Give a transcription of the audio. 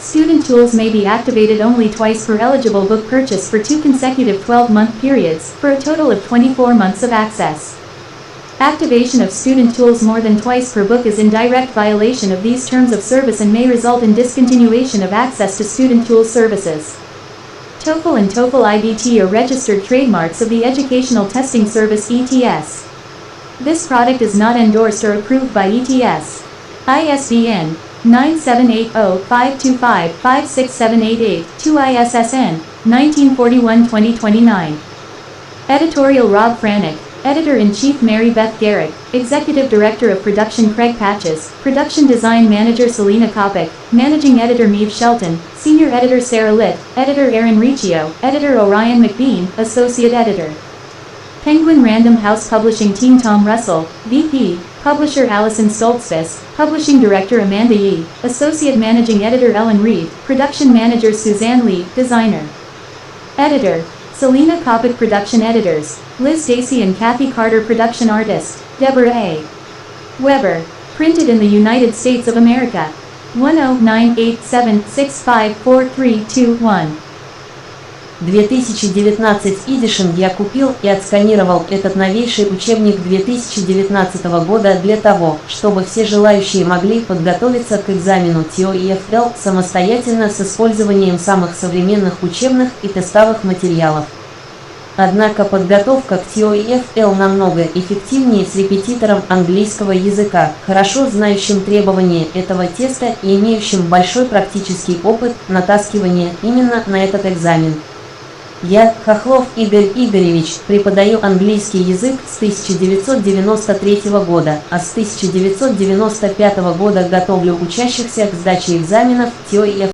Student tools may be activated only twice per eligible book purchase for 2 consecutive 12-month periods, for a total of 24 months of access. Activation of student tools more than twice per book is in direct violation of these terms of service and may result in discontinuation of access to student tools services. TOEFL and TOEFL IBT are registered trademarks of the Educational Testing Service (ETS). This product is not endorsed or approved by ETS. ISBN 9780525-56788, 2 ISSN 1941-2029. Editorial Rob Franick, Editor-in-Chief Mary Beth Garrick, Executive Director of Production Craig Patches, Production Design Manager Selena Kopic, Managing Editor Meave Shelton, Senior Editor Sarah Litt, Editor Aaron Riccio, Editor Orion McBean, Associate Editor. Penguin Random House Publishing Team Tom Russell, VP, Publisher Allison Stoltzfus, Publishing Director Amanda Yee, Associate Managing Editor Ellen Reed, Production Manager Suzanne Lee, Designer. Editor, Selena Kopic. Production Editors, Liz Dacey and Kathy Carter. Production Artist, Deborah A. Weber. Printed in the United States of America. 10987654321. 2019 Edition я купил и отсканировал этот новейший учебник 2019 года для того, чтобы все желающие могли подготовиться к экзамену TOEFL самостоятельно с использованием самых современных учебных и тестовых материалов. Однако подготовка к TOEFL намного эффективнее с репетитором английского языка, хорошо знающим требования этого теста и имеющим большой практический опыт натаскивания именно на этот экзамен. Я, Хохлов Игорь Игоревич, преподаю английский язык с 1993 года, а с 1995 года готовлю учащихся к сдаче экзаменов TOEFL.